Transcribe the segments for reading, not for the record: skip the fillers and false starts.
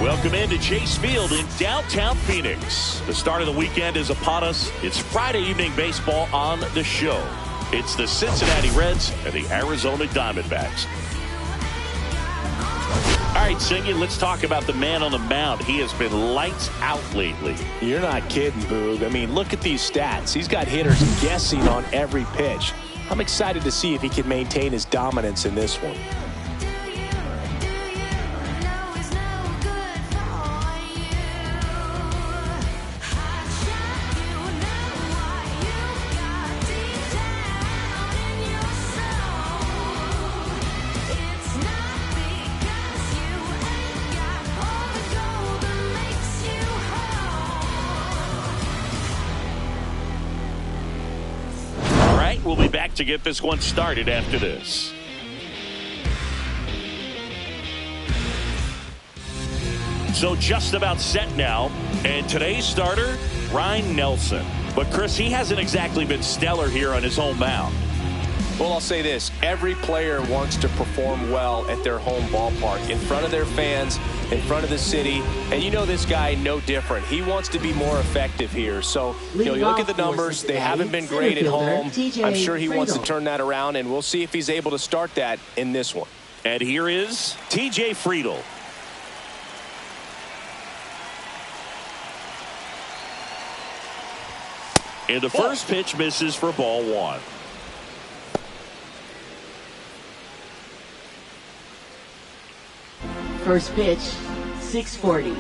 Welcome into Chase Field in downtown Phoenix. The start of the weekend is upon us. It's Friday evening baseball on the show. It's the Cincinnati Reds and the Arizona Diamondbacks. All right, Singy, let's talk about the man on the mound. He has been lights out lately. You're not kidding, Boog. I mean, look at these stats. He's got hitters guessing on every pitch. I'm excited to see if he can maintain his dominance in this one. We'll be back to get this one started after this. So just about set now, and today's starter, Ryan Nelson. But Chris, he hasn't exactly been stellar here on his home mound. Well, I'll say this. Every player wants to perform well at their home ballpark, in front of their fans, in front of the city. And you know this guy no different. He wants to be more effective here. So, you look at the numbers. They haven't been great at home. I'm sure he wants to turn that around, and we'll see if he's able to start that in this one. And here is TJ Friedl. And the first pitch misses for ball one. First pitch, 640.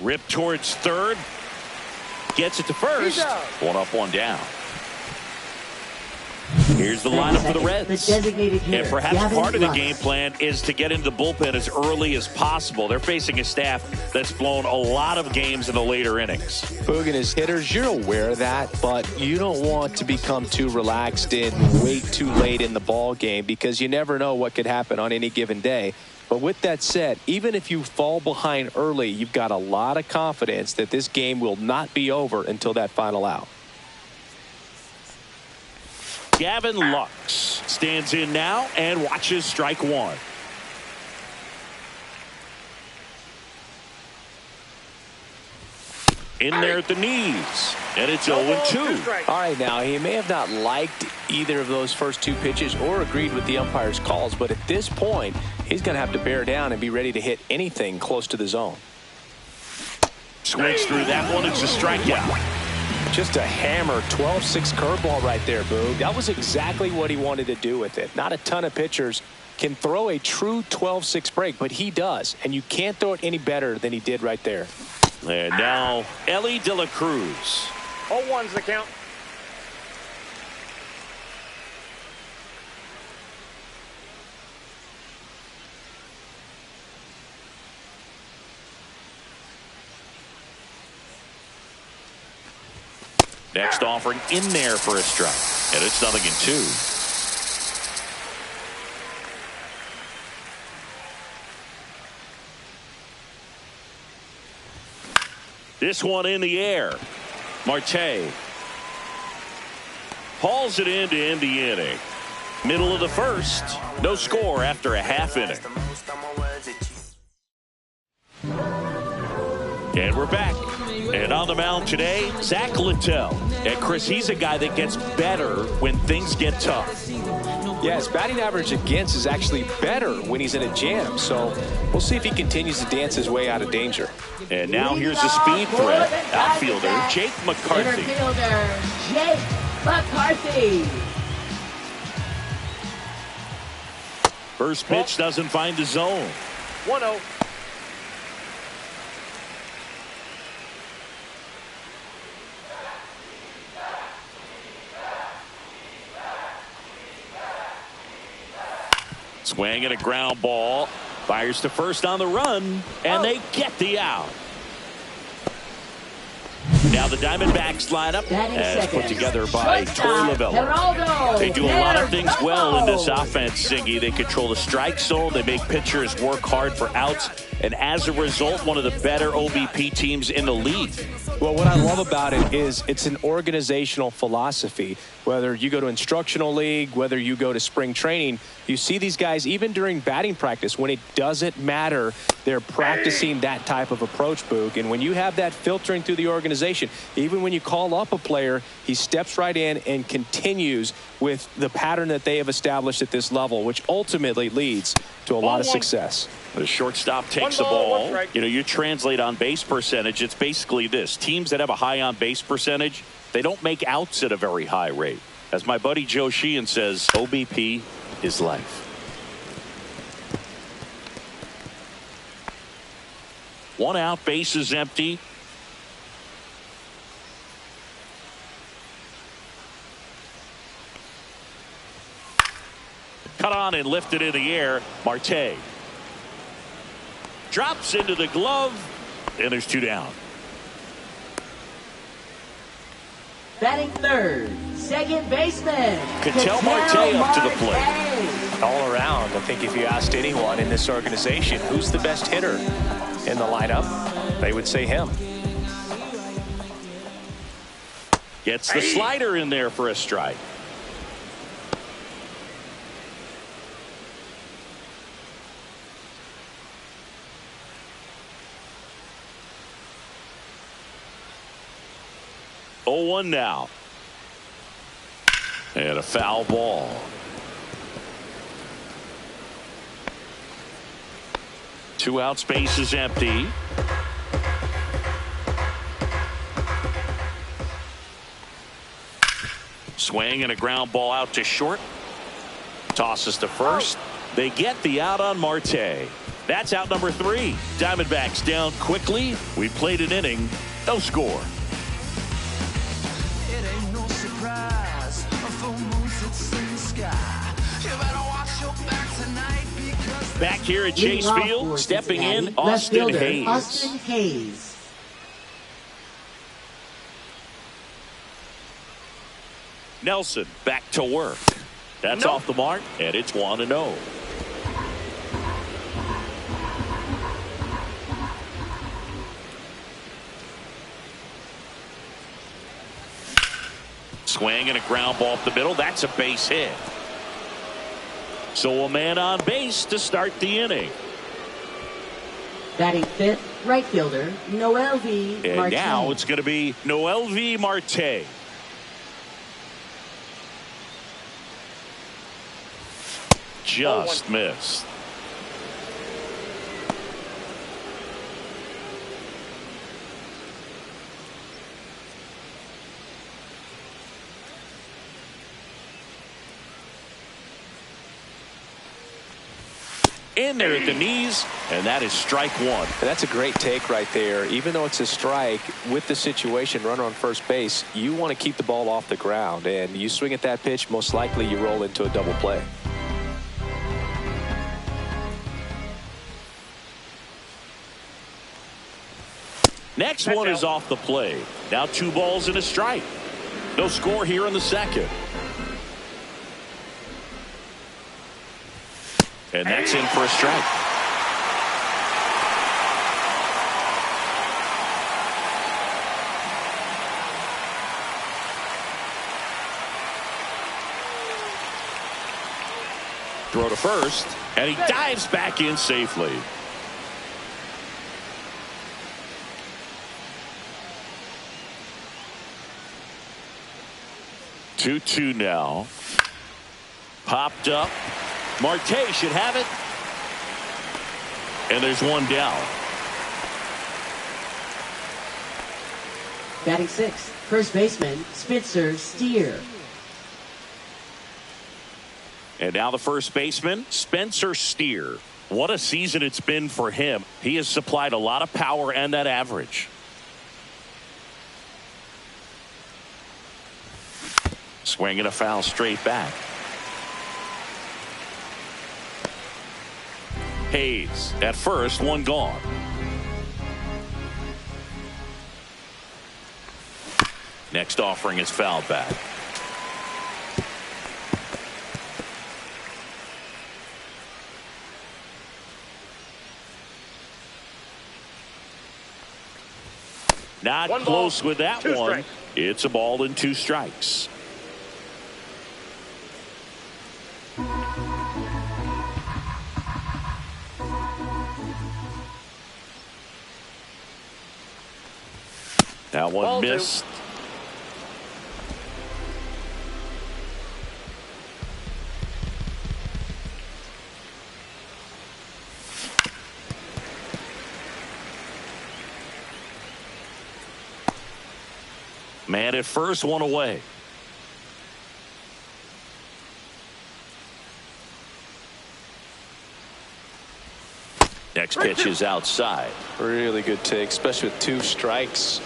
Rip towards third. Gets it to first. One up, one down. Here's the lineup for the Reds. And perhaps part of the game plan is to get into the bullpen as early as possible. They're facing a staff that's blown a lot of games in the later innings. Boog and his hitters, you're aware of that, but you don't want to become too relaxed and wait too late in the ball game, because you never know what could happen on any given day. But with that said, even if you fall behind early, you've got a lot of confidence that this game will not be over until that final out. Gavin Lux stands in now and watches strike one. In there at the knees, and it's 0-2. All right, now, he may have not liked either of those first two pitches or agreed with the umpire's calls, but at this point, he's going to have to bear down and be ready to hit anything close to the zone. Swings through that one. It's a strikeout. Just a hammer 12-6 curveball right there, Boog. That was exactly what he wanted to do with it. Not a ton of pitchers can throw a true 12-6 break, but he does, and you can't throw it any better than he did right there. And now Ellie De La Cruz. 0-1's the count. Next offering in there for a strike. And it's 0-2. This one in the air. Marte hauls it in to end the inning. Middle of the first. No score after a half inning. And we're back. And on the mound today, Zach Littell. And Chris, he's a guy that gets better when things get tough. Yeah, his batting average against is actually better when he's in a jam. So we'll see if he continues to dance his way out of danger. And now here's a speed threat. Outfielder Jake McCarthy. Infielder Jake McCarthy. First pitch doesn't find the zone. 1-0. Swing and a ground ball. Fires to first on the run, and they get the out. Now the Diamondbacks lineup as put together by Torey Lovullo. They do a lot of things well in this offense, Siggy. They control the strike zone. They make pitchers work hard for outs. And as a result, one of the better OBP teams in the league. Well, what I love about it is it's an organizational philosophy. Whether you go to instructional league, whether you go to spring training, you see these guys even during batting practice when it doesn't matter. They're practicing that type of approach, Boog. And when you have that filtering through the organization, even when you call up a player, he steps right in and continues with the pattern that they have established at this level, which ultimately leads to a lot of success. The shortstop takes the ball. You know, you translate on base percentage. It's basically this. Teams that have a high on base percentage, they don't make outs at a very high rate. As my buddy Joe Sheehan says, OBP is life. One out, base is empty. Cut on and lifted in the air. Marte drops into the glove, and there's two down. Batting third, second baseman. Ketel Marte up to the plate. All around, I think if you asked anyone in this organization who's the best hitter in the lineup, they would say him. Gets the slider in there for a strike. Oh, 1 now. And a foul ball. Two out, space is empty. Swing and a ground ball out to short. Tosses to first. They get the out on Marte. That's out number 3. Diamondbacks down quickly. We played an inning. No score. Back here at Chase Field, stepping in, Austin Hayes. Nelson back to work. That's off the mark, and it's 1-0. Swing and a ground ball up the middle. That's a base hit. So a man on base to start the inning. Batting fifth, right fielder, Noel V. Marte. And now it's going to be Noel V. Marte. Just missed. In there at the knees, and that is strike 1. And that's a great take right there. Even though it's a strike, with the situation, runner on first base, you want to keep the ball off the ground. And you swing at that pitch, most likely you roll into a double play. Next one is off the plate. Now 2 balls and a strike. No score here in the second. And that's in for a strike. Throw to first, and he dives back in safely. Two now. Popped up. Marte should have it. And there's one down. Batting sixth, first baseman, Spencer Steer. And now the first baseman, Spencer Steer. What a season it's been for him. He has supplied a lot of power and that average. Swinging a foul straight back. Hayes at first, one gone. Next offering is fouled back. Not close with that one. Strikes. It's a ball and 2 strikes. That one Ball missed. 2. Man at first, one away. Next pitch is outside. Really good take, especially with 2 strikes.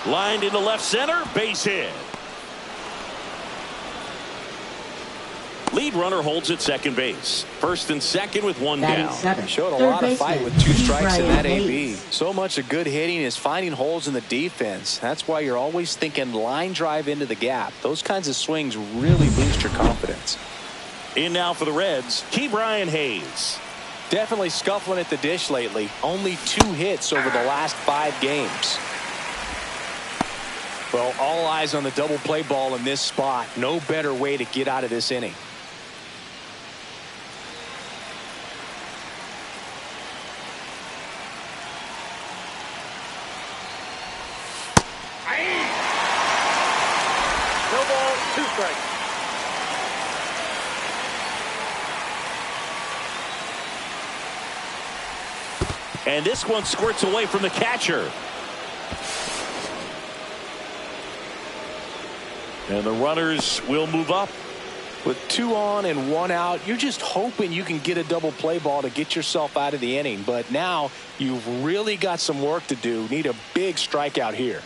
Lined into left center, base hit. Lead runner holds at second base. First and second with 1 down. Showed a lot of fight with 2 strikes in that AB. So much of good hitting is finding holes in the defense. That's why you're always thinking line drive into the gap. Those kinds of swings really boost your confidence. In now for the Reds, Brian Hayes. Definitely scuffling at the dish lately. Only 2 hits over the last 5 games. Well, all eyes on the double play ball in this spot. No better way to get out of this inning. No ball, 2 strikes. And this one squirts away from the catcher. And the runners will move up. With 2 on and 1 out, you're just hoping you can get a double play ball to get yourself out of the inning. But now you've really got some work to do. Need a big strikeout here.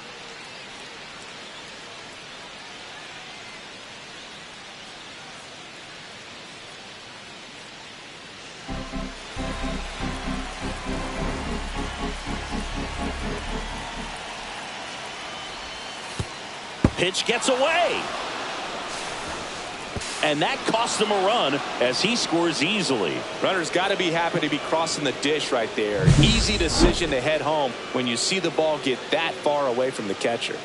Pitch gets away. And that cost him a run as he scores easily. Runner's got to be happy to be crossing the dish right there. Easy decision to head home when you see the ball get that far away from the catcher.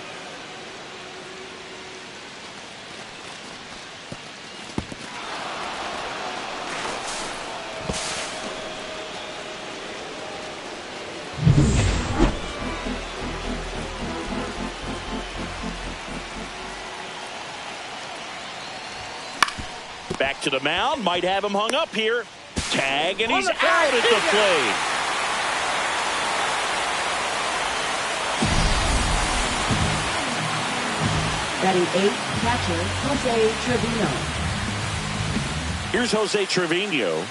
Back to the mound, might have him hung up here. Tag, and he's out at the plate. Batting 8th, catcher Jose Trevino. Here's Jose Trevino.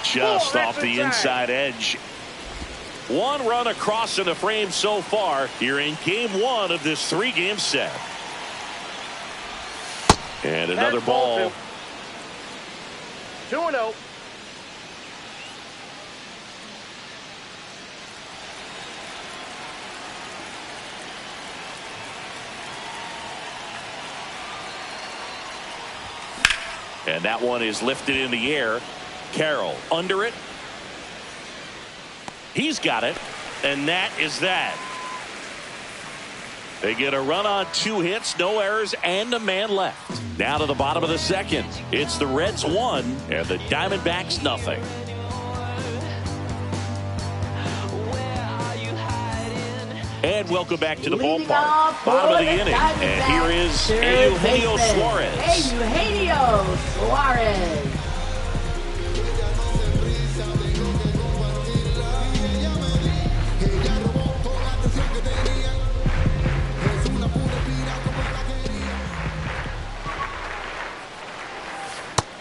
Just off the inside edge. 1 run across in the frame so far here in game 1 of this 3-game set. And another ball. 2-0. And that one is lifted in the air. Carroll under it. He's got it. And that is that. They get a run on 2 hits, no errors, and a man left. Now to the bottom of the second. It's the Reds 1 and the Diamondbacks nothing. And welcome back to the ballpark. Bottom of the inning. And here is Eugenio Suarez. Eugenio Suarez.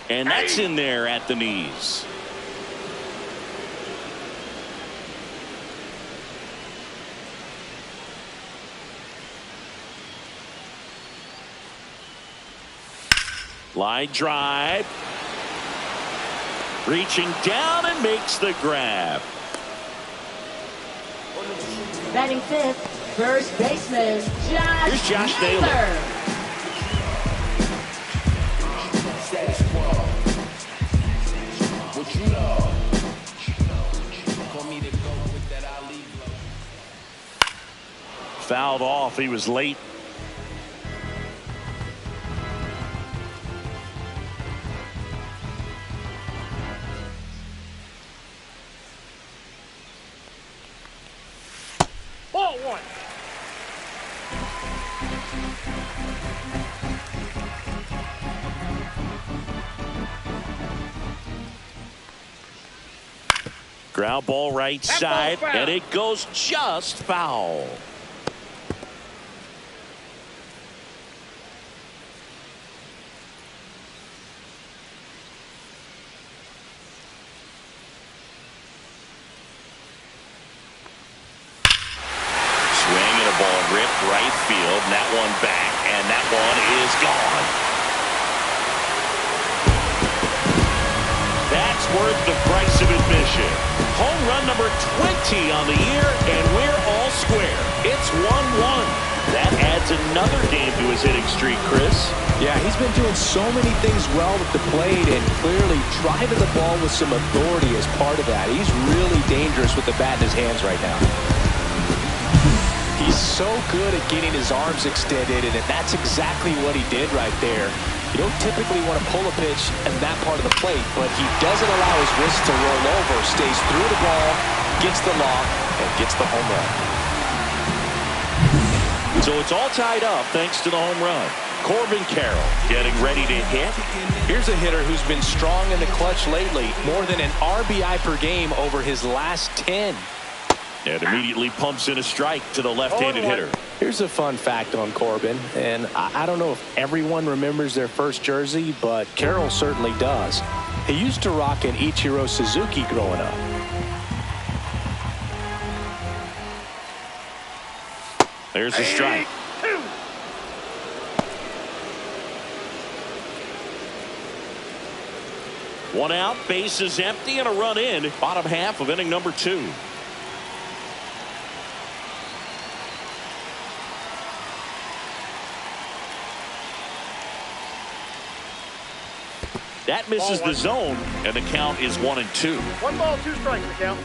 And that's in there at the knees. Line drive. Reaching down and makes the grab. Batting fifth, first baseman, Here's Josh Naylor. Fouled off. He was late. Ball one. Ground ball right side, and it goes just foul. Right field, and that one back, and that one is gone. That's worth the price of admission. Home run number 20 on the year, and we're all square. It's 1-1. That adds another game to his hitting streak, Chris. Yeah, he's been doing so many things well at the plate and clearly driving the ball with some authority as part of that. He's really dangerous with the bat in his hands right now. He's so good at getting his arms extended, and that's exactly what he did right there. You don't typically want to pull a pitch in that part of the plate, but he doesn't allow his wrist to roll over, stays through the ball, gets the lock, and gets the home run. So it's all tied up thanks to the home run. Corbin Carroll getting ready to hit. Here's a hitter who's been strong in the clutch lately, more than an RBI per game over his last 10. And immediately pumps in a strike to the left-handed hitter. Here's a fun fact on Corbin, and I don't know if everyone remembers their first jersey, but Carroll certainly does. He used to rock an Ichiro Suzuki growing up. There's a strike. One out, base is empty, and a run in. Bottom half of inning number 2. That misses the zone, and the count is 1-2. 1 ball, 2 strikes the count.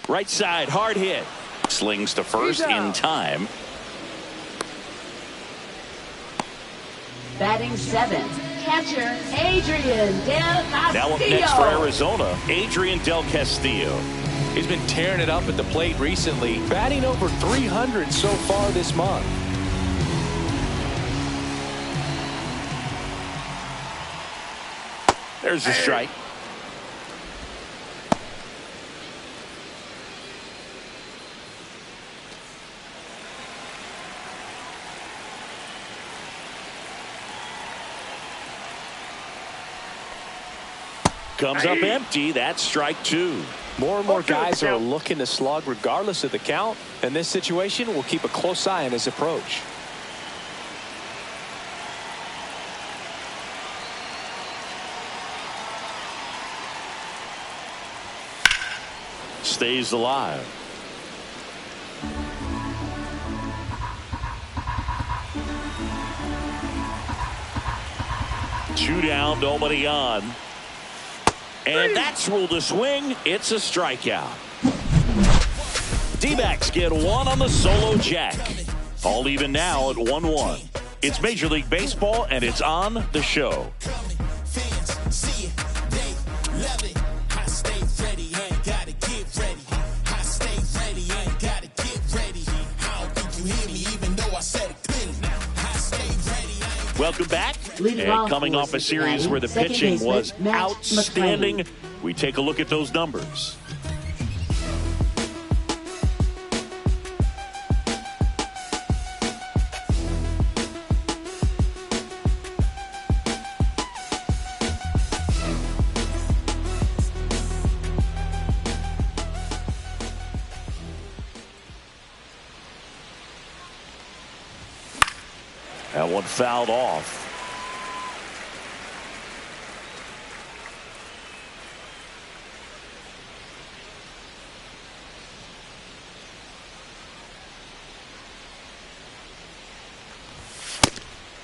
Right side, hard hit. Slings to first in time. Batting 7th, catcher Adrian Del Castillo. Now up next for Arizona, Adrian Del Castillo. He's been tearing it up at the plate recently, batting over 300 so far this month. There's a strike. Comes up empty. That's strike 2. More and more guys are looking to slug regardless of the count. In this situation, we'll keep a close eye on his approach. Stays alive. Two down, nobody on. And that's ruled a swing. It's a strikeout. D-backs get one on the solo jack. All even now at 1-1. It's Major League Baseball, and it's on the show. Welcome back. And coming off a series where the pitching was outstanding, we take a look at those numbers. That one fouled off.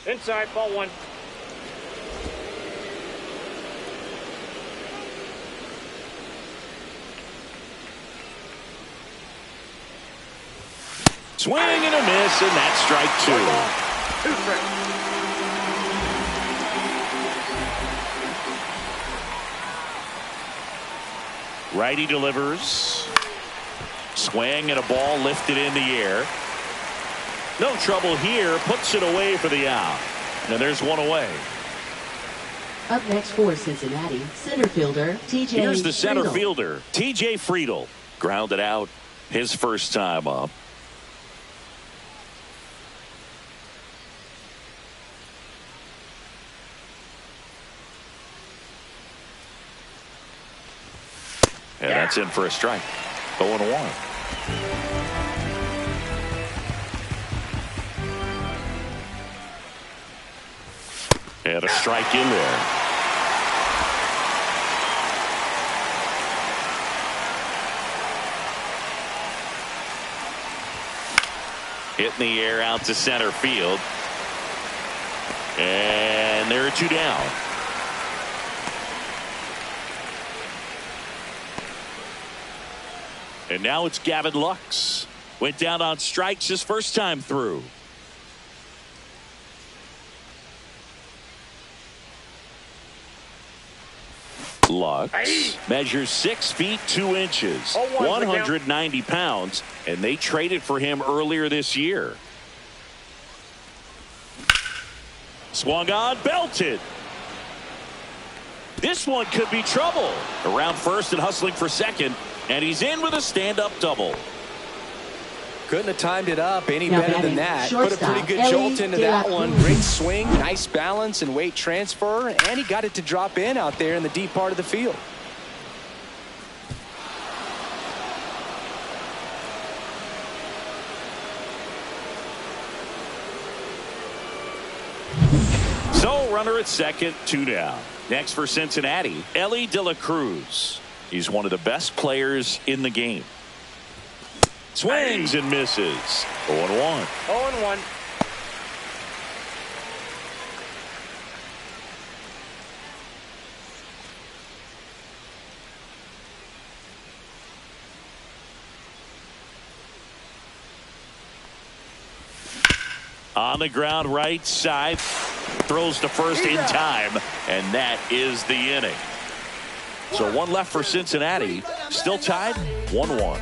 Inside, ball one. Swing and a miss, and that's strike two. 2 strikes. Righty delivers. Swing and a ball lifted in the air. No trouble here. Puts it away for the out. And there's one away. Up next for Cincinnati, center fielder T.J. Here's the center Friedel. fielder, T.J. Friedel. Grounded out his first time up. And that's in for a strike. 0-1. And a strike in there. Hit in the air out to center field. And there are 2 down. And now it's Gavin Lux. Went down on strikes his first time through. Lux measures 6 feet 2 inches, 190 pounds, and they traded for him earlier this year. Swung on, belted. This one could be trouble. Around first and hustling for second, and he's in with a stand-up double. Couldn't have timed it up any Now better than batting, that. Put a pretty good jolt into that one. Great swing, nice balance and weight transfer, and he got it to drop in out there in the deep part of the field. So runner at second, 2 down. Next for Cincinnati, Ellie De La Cruz. He's one of the best players in the game. Swings and misses. 0-1. 0-1. On the ground right side. Throws to first in time. And that is the inning. So 1 left for Cincinnati. Still tied 1-1.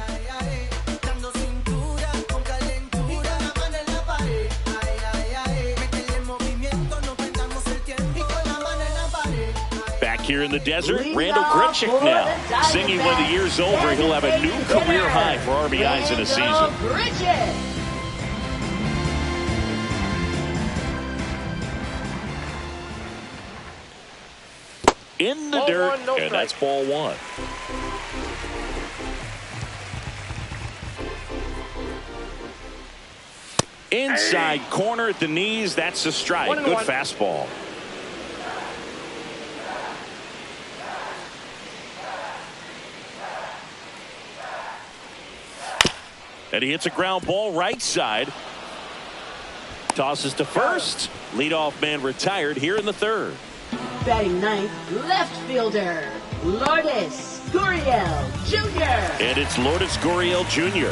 Back here in the desert, Randall Grichuk now. Singing when the year's over, he'll have a new career high for RBIs in a season. In the Ball dirt, one, no and that's ball 1. Inside corner at the knees, that's a strike. 1-1. Good fastball. And he hits a ground ball right side. Tosses to first. Leadoff man retired here in the 3rd. Batting ninth, left fielder Lourdes Gurriel Jr. And it's Lourdes Gurriel Jr.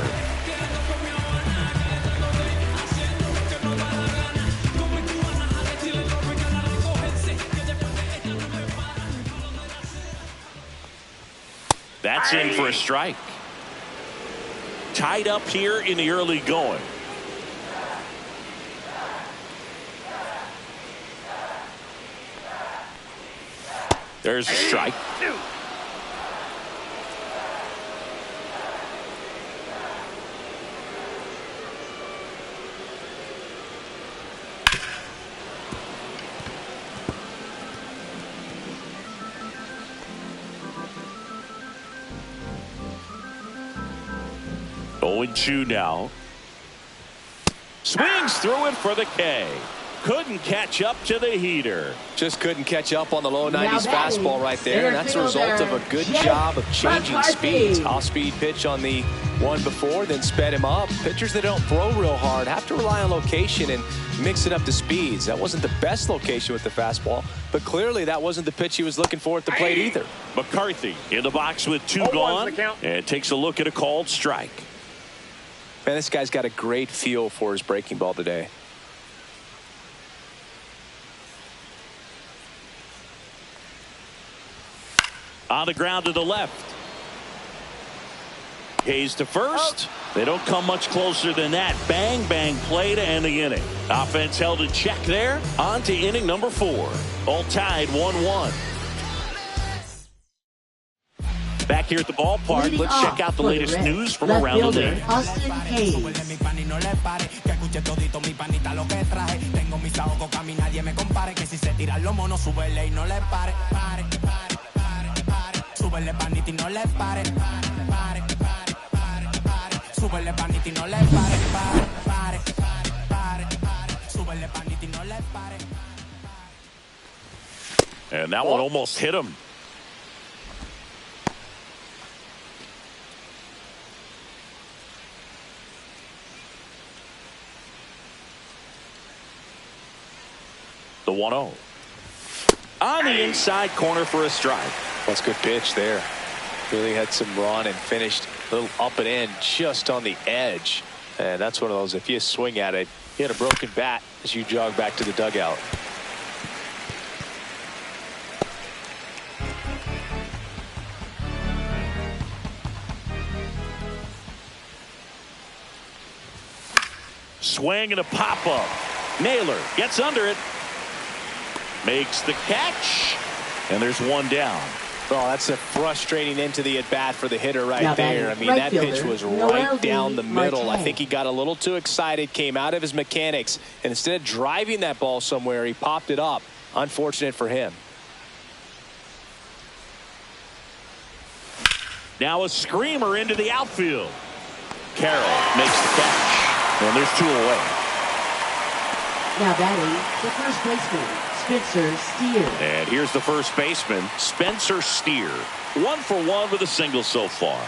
That's in for a strike. Tied up here in the early going. There's a strike. Oh, 0-2 now. Swings through it for the K. couldn't catch up to the heater. Just couldn't catch up on the low 90s fastball right there, and that's a result of a good job of changing speeds. Off-speed pitch on the one before, then sped him up. Pitchers that don't throw real hard have to rely on location and mix it up to speeds. That wasn't the best location with the fastball, but clearly that wasn't the pitch he was looking for at the plate either. McCarthy in the box with 2 gone, and takes a look at a called strike. Man, this guy's got a great feel for his breaking ball today. On the ground to the left. Hayes to first. They don't come much closer than that. Bang, bang play to end the inning. Offense held in check there. On to inning number 4. All tied 1-1. Back here at the ballpark, Leading let's check out the latest Reds, news from left around the fielder, league. Austin Hayes. And that one almost hit him. The 1-0. On the inside corner for a strike. That's a good pitch there. Really had some run and finished a little up and in just on the edge. And that's one of those, if you swing at it, you hit a broken bat as you jog back to the dugout. Swing and a pop-up. Naylor gets under it. Makes the catch. And there's one down. Well, that's a frustrating end to the at-bat for the hitter right there. I mean, right that pitch fielder, was Noel right down the middle. Marte. I think he got a little too excited, came out of his mechanics, and instead of driving that ball somewhere, he popped it up. Unfortunate for him. Now a screamer into the outfield. Carroll makes the catch. And there's 2 away. Now batting, the first baseman, Spencer Steer. And here's the first baseman, Spencer Steer. 1 for 1 with a single so far.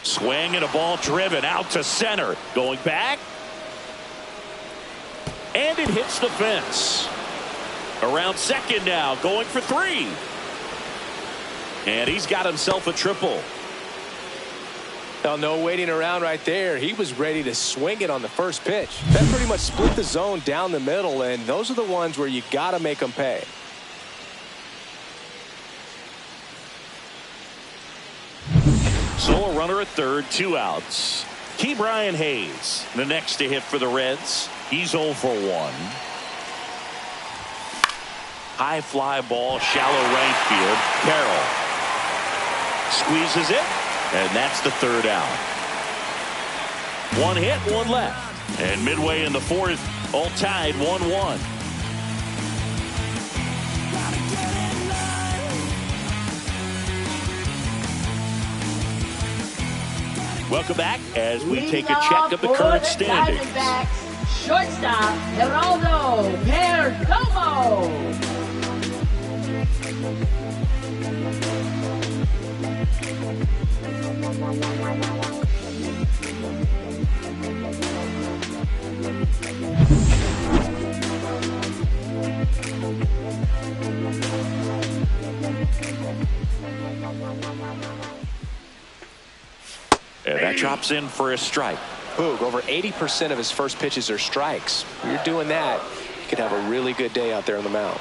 Swing and a ball driven out to center. Going back. And it hits the fence. Around second now, going for 3. And he's got himself a triple. Now, no waiting around right there. He was ready to swing it on the first pitch. That pretty much split the zone down the middle, and those are the ones where you got to make them pay. Solo runner at third, 2 outs. Ke'Bryan Hayes, the next to hit for the Reds. He's 0 for 1. High fly ball, shallow right field. Carroll squeezes it, and that's the 3rd out. 1 hit, 1 left. And midway in the 4th, all tied 1-1. Welcome back as we take a check of the current standings. Shortstop, Geraldo Perdomo. And that drops in for a strike. Boog, over 80% of his first pitches are strikes. When you're doing that, you could have a really good day out there on the mound.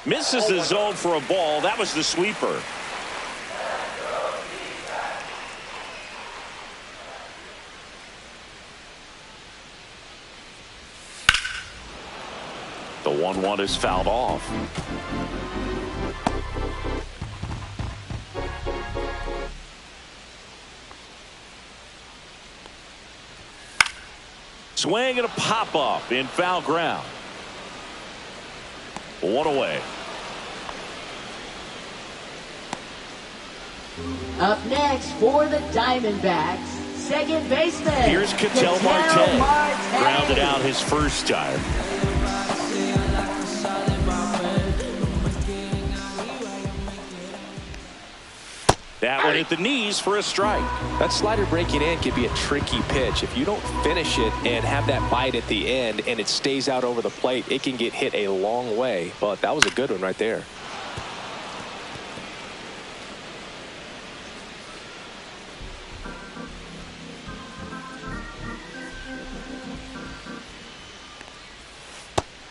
Misses the zone for a ball. That was the sweeper. The 1-1 is fouled off. Swing and a pop-up in foul ground. 1 away. Up next for the Diamondbacks, second baseman. Here's Ketel Marte. Grounded out his first time. That one hit the knees for a strike. That slider breaking in can be a tricky pitch. If you don't finish it and have that bite at the end and it stays out over the plate, it can get hit a long way. But that was a good one right there.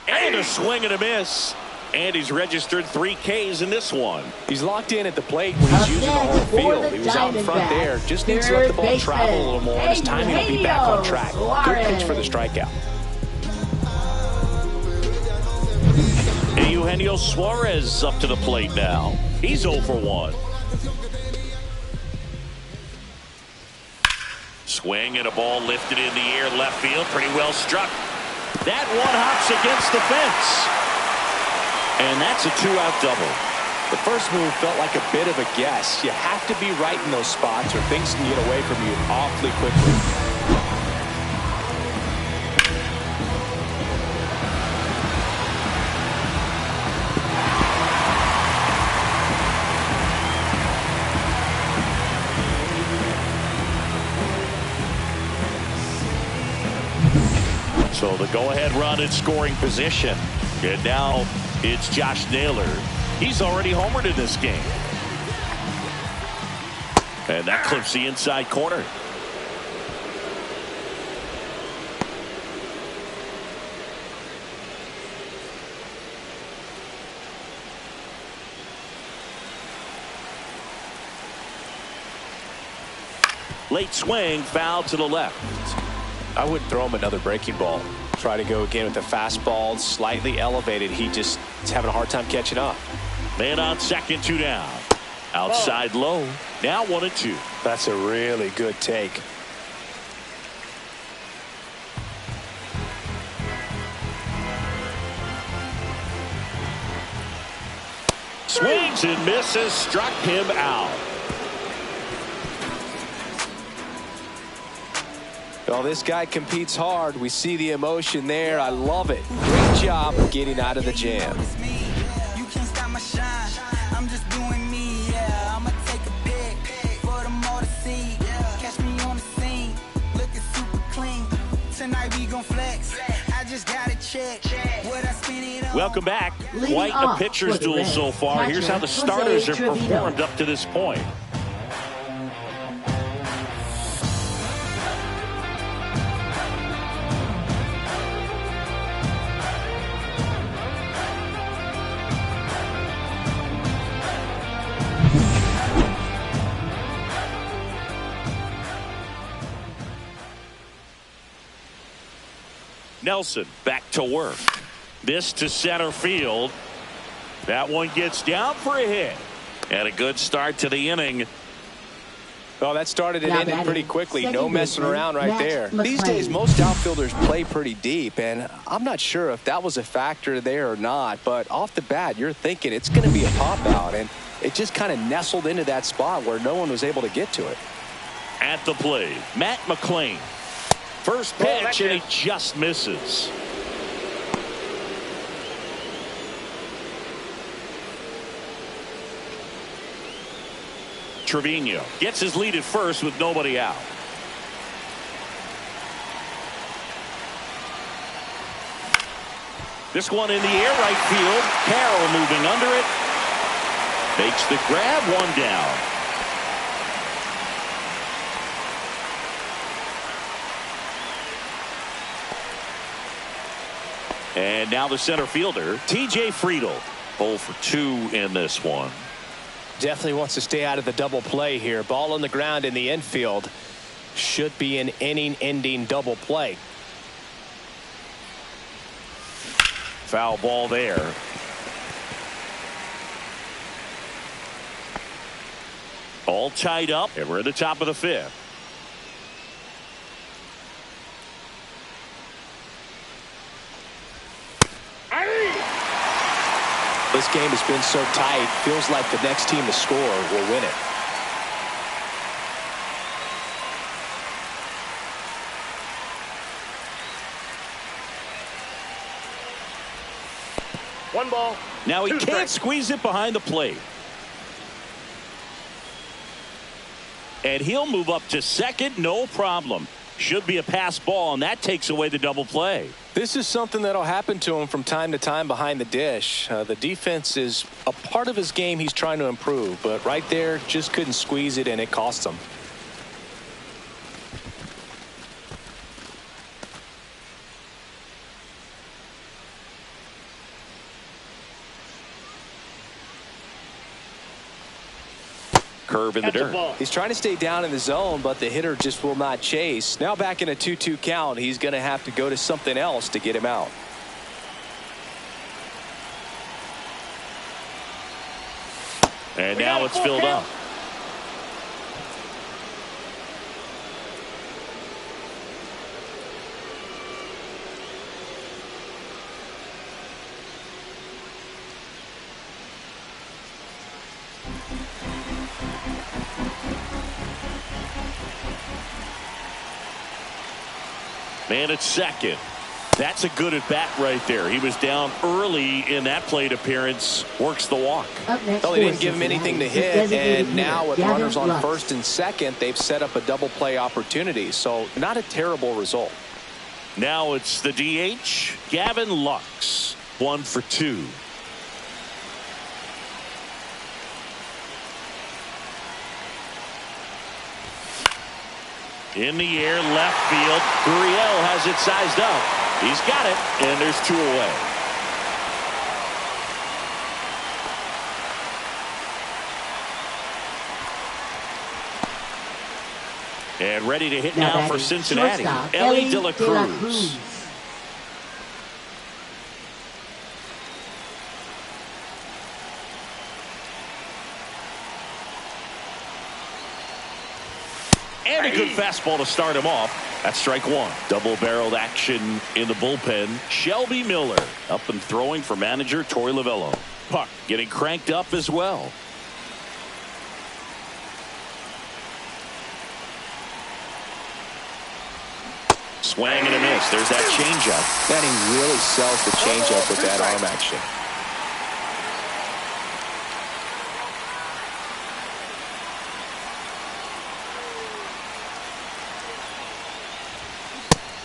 And a swing and a miss. And he's registered 3 Ks in this one. He's locked in at the plate when he's using the whole field. He was out in front there. Just needs to let the ball travel a little more. And his timing will be back on track. Good pitch for the strikeout. Eugenio Suarez up to the plate now. He's 0 for 1. Swing and a ball lifted in the air left field. Pretty well struck. That one hops against the fence. And that's a 2-out double. The first move felt like a bit of a guess. You have to be right in those spots or things can get away from you awfully quickly. So the go-ahead run in scoring position. And now it's Josh Naylor. He's already homered in this game. And that clips the inside corner. Late swing, foul to the left. I wouldn't throw him another breaking ball. Try to go again with the fastball, slightly elevated. He just is having a hard time catching up. Man on second, 2 down. Outside low. Now 1-2. That's a really good take. Swings and misses, struck him out. Well, this guy competes hard. We see the emotion there. I love it. Great job getting out of the jam. You can't stop my shine. I'm just doing me, yeah. I'ma take a pic for them all to see. Catch me on the scene, looking super clean. Tonight we gon' flex. I just gotta check what I spend it on. Welcome back. Quite a pitcher's duel so far. Here's how the starters have performed up to this point. Nelson back to work. This to center field. That one gets down for a hit. And a good start to the inning. Well, that started and ended pretty quickly. No messing around right there. These days, most outfielders play pretty deep, and I'm not sure if that was a factor there or not, but off the bat, you're thinking it's going to be a pop-out, and it just kind of nestled into that spot where no one was able to get to it. At the plate, Matt McClain. First pitch, and he just misses. Trevino gets his lead at first with nobody out. This one in the air, right field. Carroll moving under it. Makes the grab, 1 down. And now the center fielder, T.J. Friedel. 0 for 2 in this one. Definitely wants to stay out of the double play here. Ball on the ground in the infield. Should be an inning-ending double play. Foul ball there. All tied up, and we're at the top of the 5th. This game has been so tight. Feels like the next team to score will win it. 1 ball. Now he 2 can't strikes. squeeze it behind the plate. And he'll move up to second, no problem. Should be a pass ball, and that takes away the double play. This is something that'll happen to him from time to time behind the dish. The defense is a part of his game he's trying to improve, but right there just couldn't squeeze it, and it cost him. Curve in the That's a dirt. ball. He's trying to stay down in the zone, but the hitter just will not chase. Now back in a 2-2 count, he's going to have to go to something else to get him out. And We now got a it's full filled count. up. Man at second. That's a good at bat right there. He was down early in that plate appearance. Works the walk. Up next Well, they for didn't give him Cincinnati, anything to the hit, designated and now hitter, with Gavin runners on Lux. first and second, they've set up a double play opportunity. So not a terrible result. Now it's the DH, Gavin Lux. 1 for 2. In the air, left field. Gurriel has it sized up. He's got it, and there's 2 away. And ready to hit now for batting, Cincinnati, shortstop, Ellie Ellie De La De La Cruz. Cruz. And a good fastball to start him off. That's strike 1. Double-barreled action in the bullpen. Shelby Miller up and throwing for manager Torey Lovello. Puck getting cranked up as well. Swing and a miss. There's that changeup. Man, he really sells the changeup with that arm action.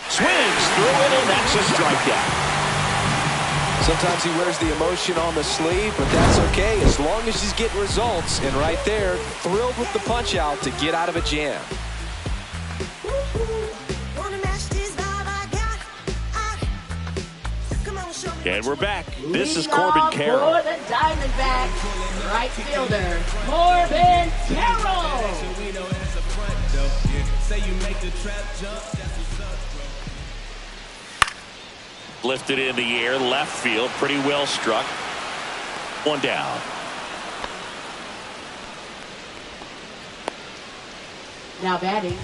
Swings through it, and that's a strikeout. Sometimes he wears the emotion on the sleeve, but that's okay as long as he's getting results. And right there, thrilled with the punch out to get out of a jam. And we're back. This is Leading Corbin off Carroll. For the Diamondbacks, right fielder, Corbin Carroll. Lifted in the air, left field, pretty well struck. 1 down. Now batting,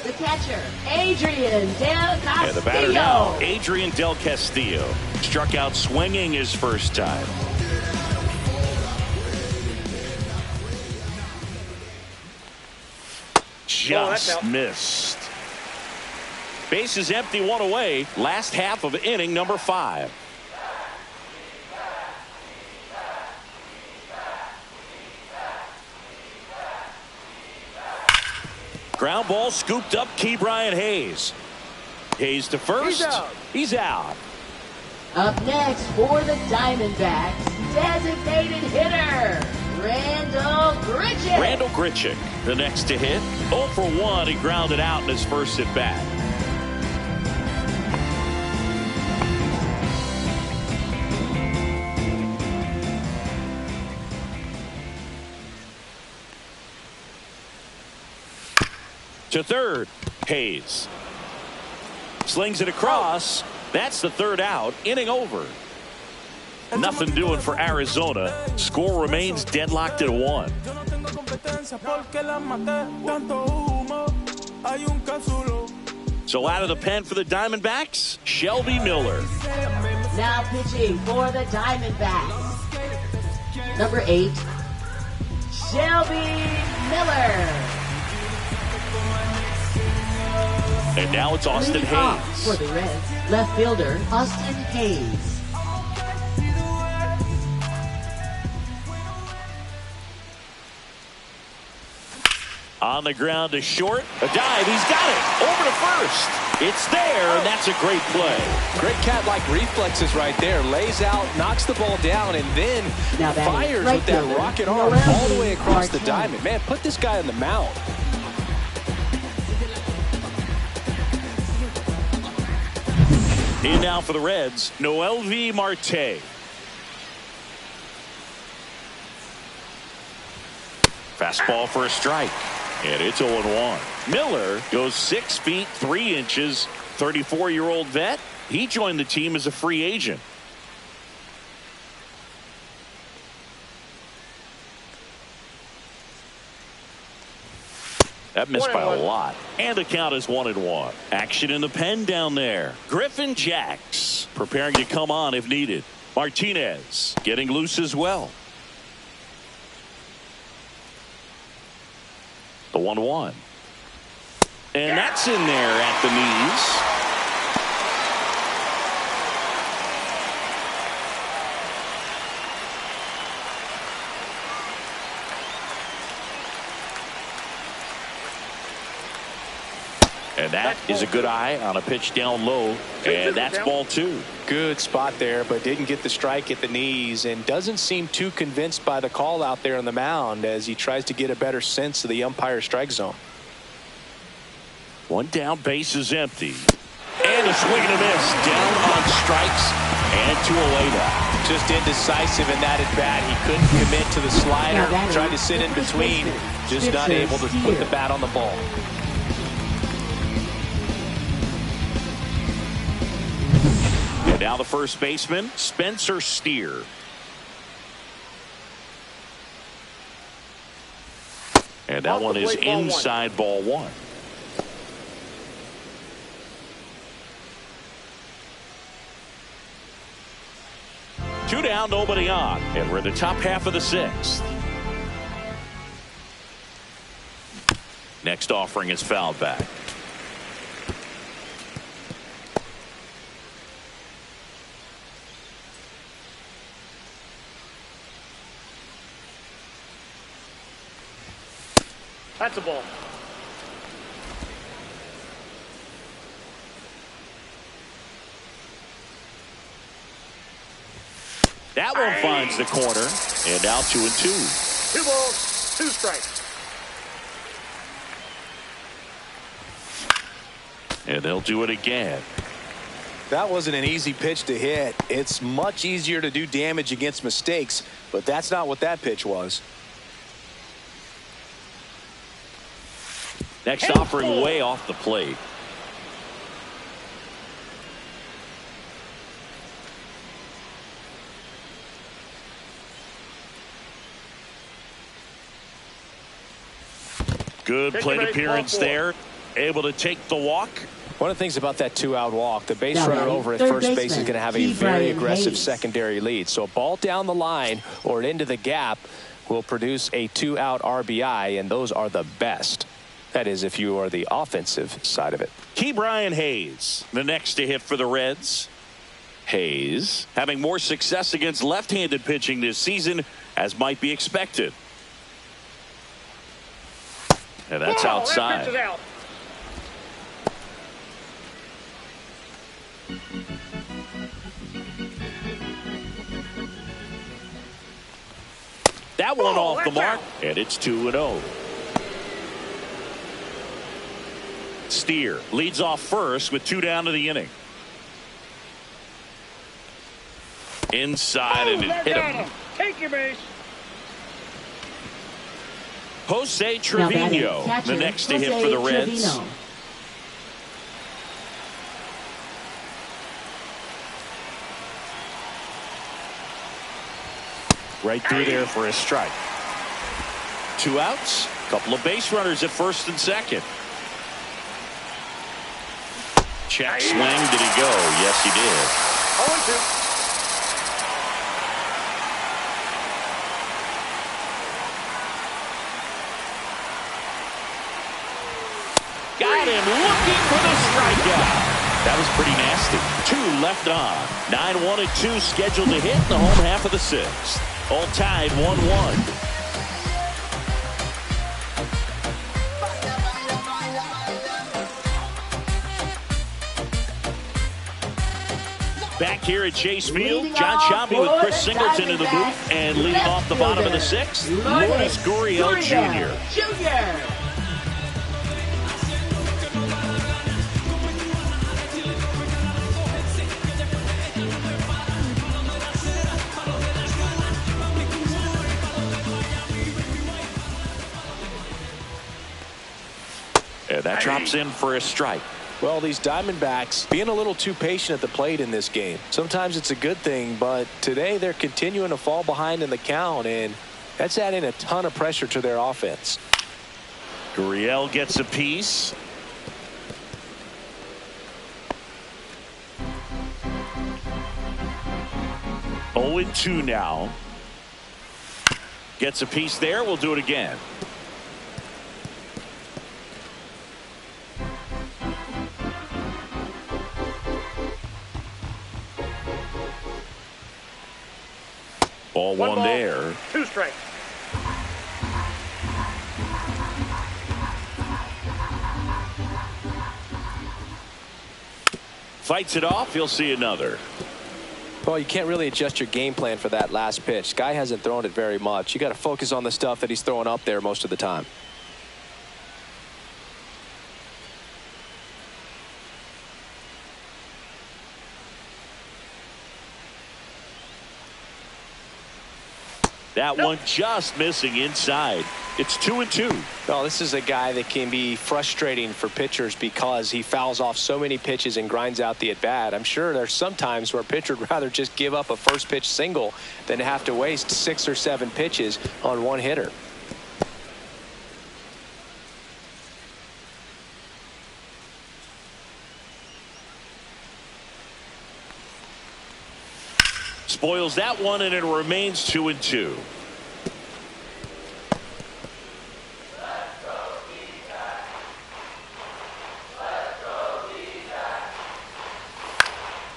the catcher, Adrian Del Castillo. And the batter now, Adrian Del Castillo. Struck out swinging his first time. that's Just out. missed. Base is empty, 1 away. Last half of inning number 5. Ground ball scooped up, Ke'Bryan Hayes. Hayes to first. He's out. Up next for the Diamondbacks, designated hitter, Randall Grichuk. Randall Grichuk, the next to hit. 0 for 1. He grounded out in his first at bat. To third, Hayes. Slings it across. That's the 3rd out. Inning over. Nothing doing for Arizona. Score remains deadlocked at 1. So out of the pen for the Diamondbacks, Shelby Miller. Now pitching for the Diamondbacks, number 8, Shelby Miller. And now it's Austin Leading off Hayes. for the Reds, left fielder, Austin Hayes. On the ground to short. A dive. He's got it. Over to first. It's there, and that's a great play. Great cat-like reflexes right there. Lays out, knocks the ball down, and then fires with that rocket arm all the way across the diamond. Man, put this guy on the mound. In now for the Reds, Noelvi Marte. Fastball for a strike. And it's 0-1. Miller goes 6 feet 3 inches. 34-year-old vet. He joined the team as a free agent. That missed by a lot. And the count is 1-1. Action in the pen down there. Griffin Jacks preparing to come on if needed. Martinez getting loose as well. The 1-1. And that's in there at the knees. And that is a good eye on a pitch down low. And that's ball 2. Good spot there, but didn't get the strike at the knees and doesn't seem too convinced by the call out there on the mound as he tries to get a better sense of the umpire's strike zone. 1 down, base is empty. And a swing and a miss. Down on strikes and 2 away now. Just indecisive in that at bat. He couldn't commit to the slider. Tried to sit in between. Just not able to put the bat on the ball. And now the first baseman, Spencer Steer. And that one is inside ball 1. Two down, nobody on. And we're in the top half of the 6th. Next offering is fouled back. That's a ball. That one finds the corner. And now 2-2. 2 balls, 2 strikes. And they'll do it again. That wasn't an easy pitch to hit. It's much easier to do damage against mistakes, but that's not what that pitch was. Next offering way off the plate. Good plate appearance there. Able to take the walk. One of the things about that 2-out walk, the base runner over at first base is going to have a very aggressive secondary lead. So a ball down the line or into the gap will produce a 2-out RBI, and those are the best. That is, if you are the offensive side of it. Ke'Bryan Hayes, the next to hit for the Reds. Hayes having more success against left-handed pitching this season, as might be expected. And that's outside. That pitch is out. That one off the mark, and it's 2-0. Steer leads off first with 2 down to the inning. Inside and it hit him. Take your base. Jose Trevino, the next to hit for the Reds. Right through there for a strike. 2 outs. Couple of base runners at first and second. Check swing. Did he go? Yes, he did. 0-2. Got him looking for the strikeout. That was pretty nasty. 2 left on. 9-1 and 2 scheduled to hit in the home half of the 6th. All tied 1-1. Back here at Chase Field, Leading John off Sciambi with for Chris the Singleton in the Diamondbacks, booth, and leading left off the bottom of the fielder, sixth, Lourdes Gurriel Jr. And that drops in for a strike. Well, these Diamondbacks being a little too patient at the plate in this game. Sometimes it's a good thing, but today they're continuing to fall behind in the count, and that's adding a ton of pressure to their offense. Gurriel gets a piece. Oh, 0-2 now. Gets a piece there. We'll do it again. Ball one there. 2 strikes. Fights it off. He'll see another. Well, you can't really adjust your game plan for that last pitch. Guy hasn't thrown it very much. You got to focus on the stuff that he's throwing up there most of the time. That one just missing inside. It's 2-2. Well, this is a guy that can be frustrating for pitchers because he fouls off so many pitches and grinds out the at-bat. I'm sure there's some times where a pitcher would rather just give up a first pitch single than have to waste 6 or 7 pitches on one hitter. Spoils that one, and it remains 2-2.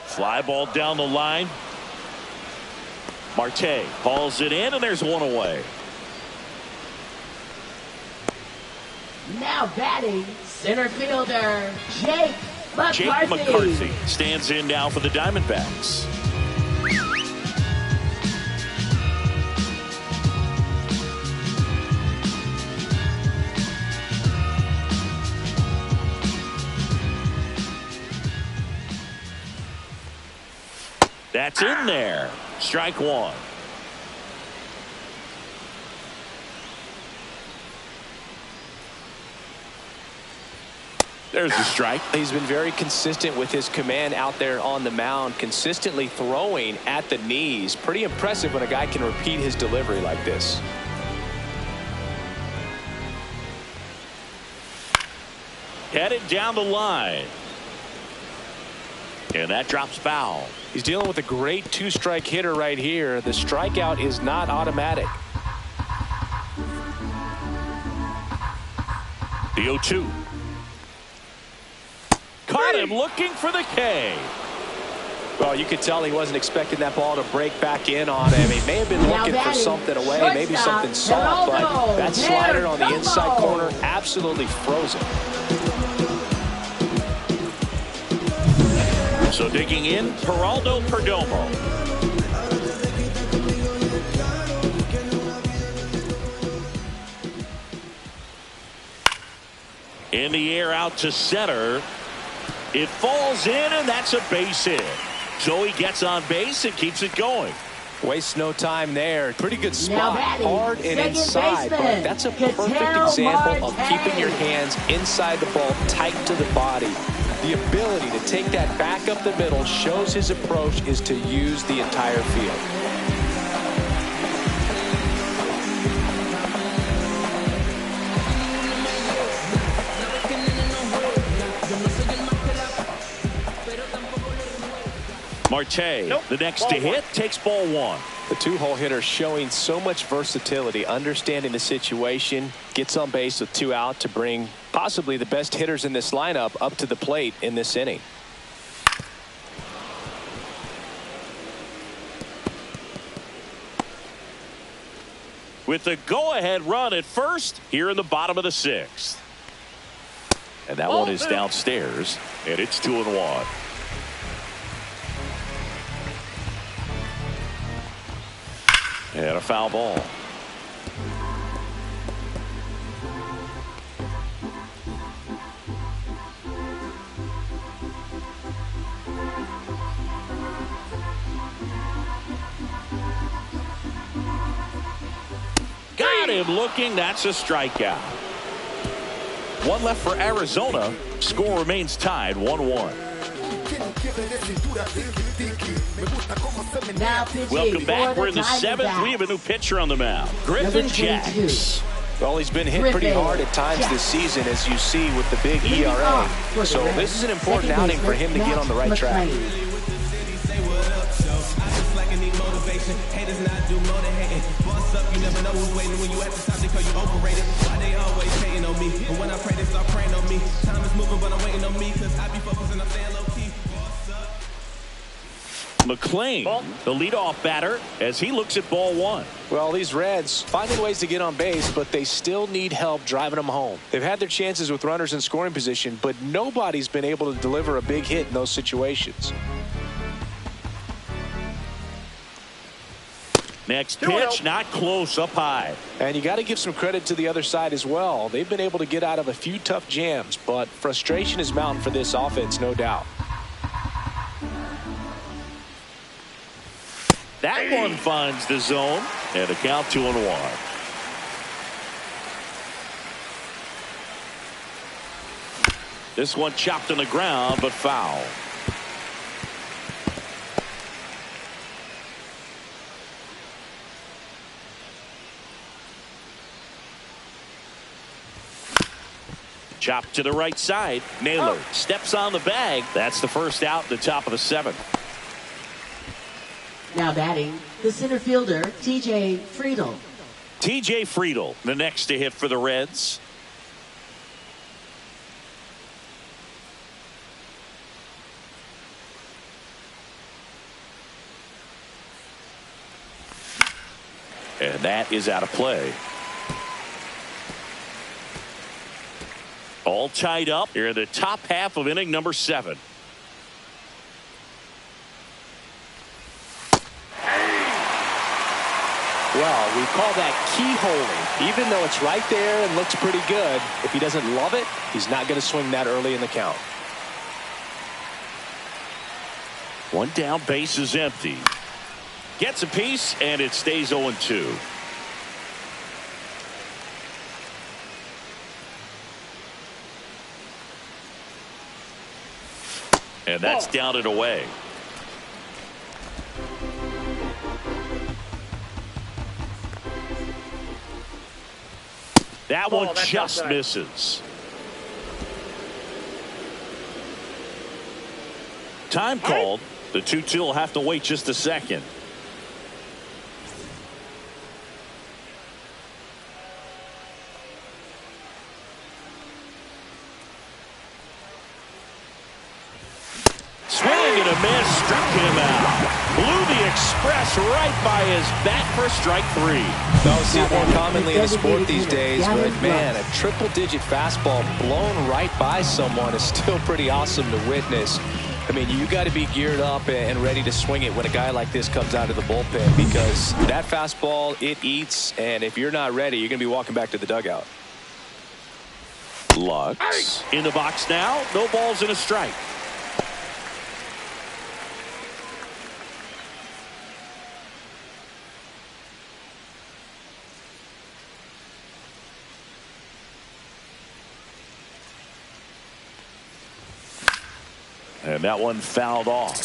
Fly ball down the line. Marte hauls it in, and there's one away. Now batting, center fielder, Jake McCarthy. Jake McCarthy stands in now for the Diamondbacks. That's in there. Strike one. There's the strike. He's been very consistent with his command out there on the mound, consistently throwing at the knees. Pretty impressive when a guy can repeat his delivery like this. Headed down the line. And that drops foul. He's dealing with a great 2-strike hitter right here. The strikeout is not automatic. The 0-2. Caught him looking for the K. Well, you could tell he wasn't expecting that ball to break back in on him. He may have been looking for something away, maybe something soft, but that slider on the inside corner absolutely froze him. So digging in, Geraldo Perdomo. In the air out to center. It falls in, and that's a base hit. So he gets on base and keeps it going. Wastes no time there. Pretty good spot. Hard and inside, baseman, but that's a perfect example of keeping your hands inside the ball, tight to the body. The ability to take that back up the middle shows his approach is to use the entire field. Marte, the next to hit, takes ball one. The 2-hole hitter showing so much versatility, understanding the situation, gets on base with 2 out to bring possibly the best hitters in this lineup up to the plate in this inning. With the go-ahead run at first here in the bottom of the 6th. And that one is downstairs, and it's 2-1. And a foul ball. Got him looking. That's a strikeout. One left for Arizona. Score remains tied 1-1. Welcome back. We're in the seventh. We have a new pitcher on the mound. Griffin Jacks. Well, he's been hit pretty hard at times this season, as you see with the big ERA. So this is an important outing for him to get on the right track. Haters not do more than hating. Boss up, you never know who's waiting when you at the top because you overrated. Why they always hating on me? And when I pray, they start praying on me. Time is moving, but I'm waiting on me because I be focusing on staying low key. McClain, the leadoff batter, as he looks at ball one. Well, these Reds finding ways to get on base, but they still need help driving them home. They've had their chances with runners in scoring position, but nobody's been able to deliver a big hit in those situations. Next pitch, not close, up high. And you got to give some credit to the other side as well. They've been able to get out of a few tough jams, but frustration is mounting for this offense, no doubt. That one finds the zone, and a count 2-1. This one chopped on the ground, but foul. Chopped to the right side. Naylor steps on the bag. That's the first out, the top of the seventh. Now batting, the center fielder, TJ Friedl. TJ Friedl, the next to hit for the Reds. And that is out of play. All tied up here in the top half of inning number 7. Well, we call that keyholing. Even though it's right there and looks pretty good, if he doesn't love it, he's not going to swing that early in the count. One down, base is empty. Gets a piece, and it stays 0-2. And that's down and away. That one just misses. Time called. The 2-2 will have to wait just a second. Swing and a miss, struck him out. Blew the express right by his bat for strike 3. Don't see it more commonly in the sport these days, but man, a triple-digit fastball blown right by someone is still pretty awesome to witness. I mean, you got to be geared up and ready to swing it when a guy like this comes out of the bullpen, because that fastball, it eats, and if you're not ready, you're going to be walking back to the dugout. Lux in the box now. No balls and a strike. And that one fouled off.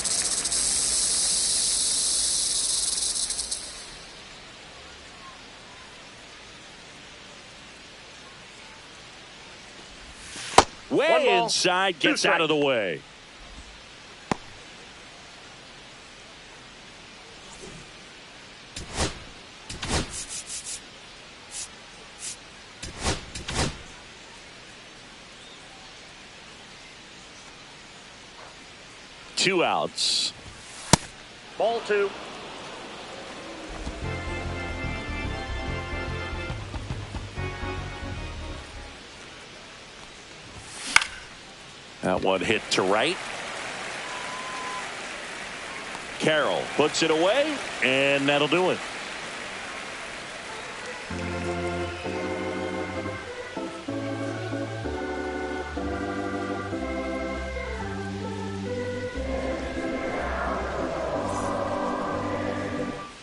Way inside, gets out of the way. Two outs. Ball 2. That one hit to right. Carroll puts it away, and that'll do it.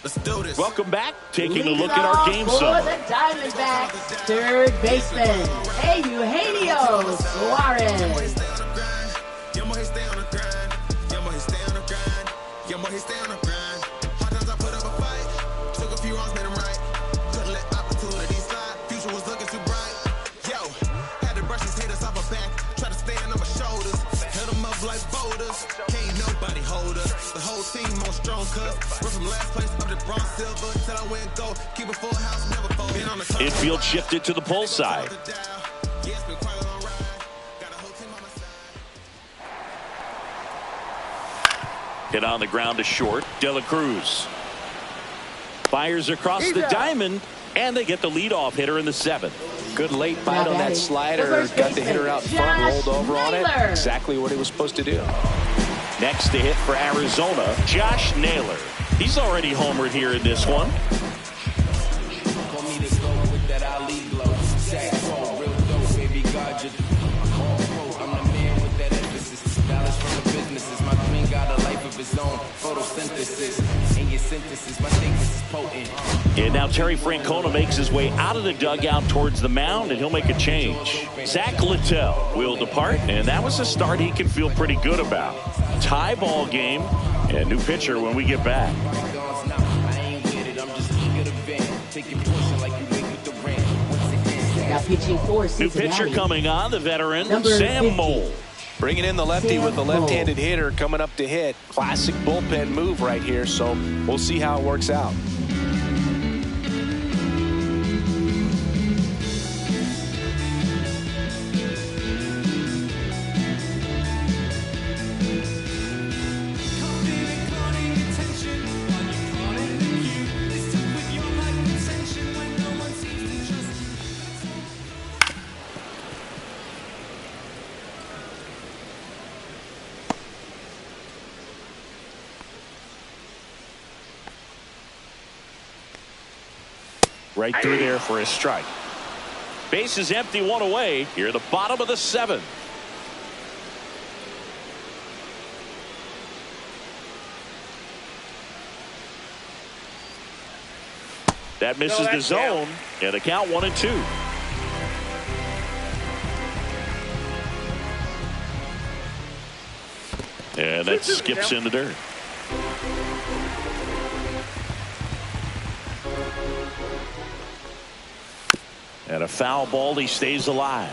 Let's do this. Welcome back. Taking a Leading look at our off game for summary. the Diamondbacks, third baseman, Eugenio Suarez. Can't nobody hold us. The whole team on strong cuts. We're from last place up to bronze silver. Till I win gold. Keep a full house, never fold. Been on the Infield shifted to the pull side. Hit on the ground to short. De La Cruz fires across the diamond, and they get the leadoff hitter in the seventh. Good late bite on that slider. Got the hitter out front, rolled over on it. Exactly what he was supposed to do. Next to hit for Arizona, Josh Naylor. He's already homered here in this one. And now Terry Francona makes his way out of the dugout towards the mound, and he'll make a change. Zach Littell will depart, and that was a start he can feel pretty good about. Tie ball game, and new pitcher when we get back. Now pitching for New Cincinnati. pitcher coming on, the veteran, Number Sam 50. Mole. Bringing in the lefty with the left-handed hitter coming up to hit. Classic bullpen move right here, so we'll see how it works out. Right through there for a strike. Base is empty, one away. Here at the bottom of the seventh. That misses the zone, and the count 1-2. And that skips in the dirt. And a foul ball, he stays alive.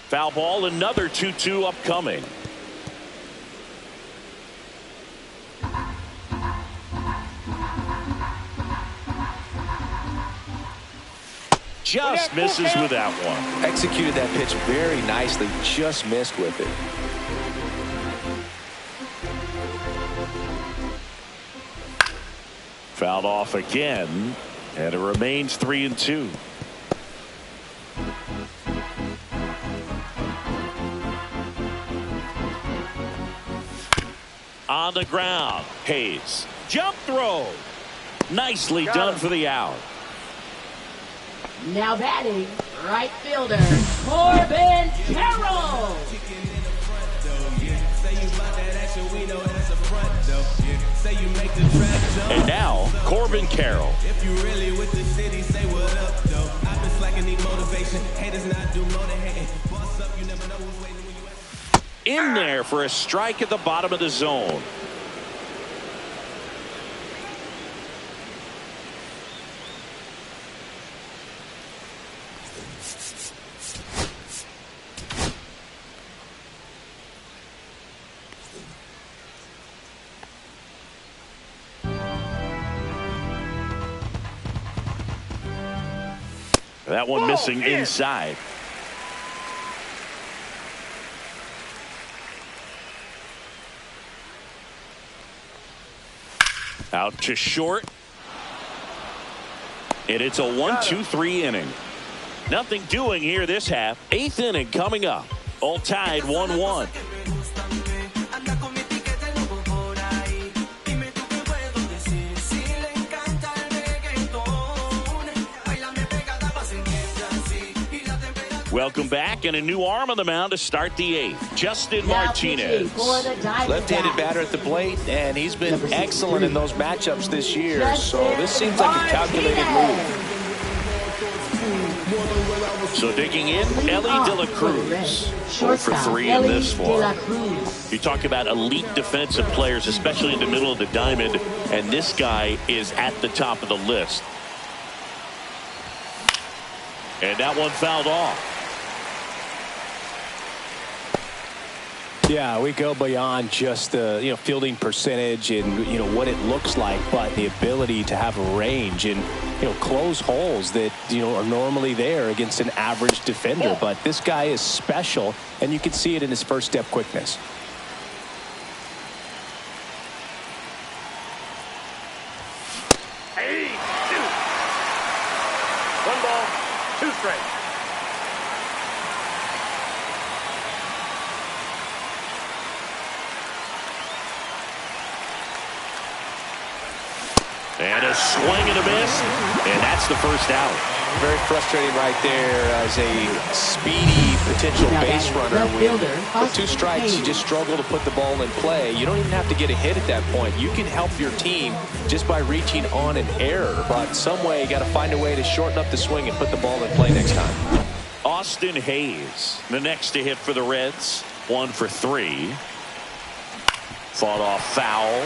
Foul ball, another 2-2 upcoming. Just misses with that one. Executed that pitch very nicely, just missed with it. Fouled off again, and it remains 3-2. On the ground, Hayes. Jump throw. Nicely done for the out. Now batting, right fielder, Corbin Carroll. And now, Corbin Carroll. If you really with the city, say what up, though. I've been slacking, need motivation. Haters not do more than hating. Boss up, you never know who's waiting when you In there for a strike at the bottom of the zone. That one missing inside. Out to short. And it's a 1-2-3 inning. Nothing doing here this half. Eighth inning coming up. All tied 1-1. Welcome back, and a new arm on the mound to start the 8th. Justin Martinez. Left-handed batter at the plate, and he's been excellent in those matchups this year. So this seems like a calculated move. So digging in, Ellie De La Cruz. 0 for 3 in this one. You talk about elite defensive players, especially in the middle of the diamond, and this guy is at the top of the list. And that one fouled off. Yeah, we go beyond just the fielding percentage and what it looks like, but the ability to have range and close holes that are normally there against an average defender. But this guy is special, and you can see it in his first step quickness. Hey, 1 ball, 2 strikes. And a swing and a miss, and that's the first out. Very frustrating right there as a speedy potential base runner. With 2 strikes, you just struggle to put the ball in play. You don't even have to get a hit at that point. You can help your team just by reaching on an error, but some way you got to find a way to shorten up the swing and put the ball in play next time. Austin Hayes, the next to hit for the Reds. 1 for 3. Fought off foul.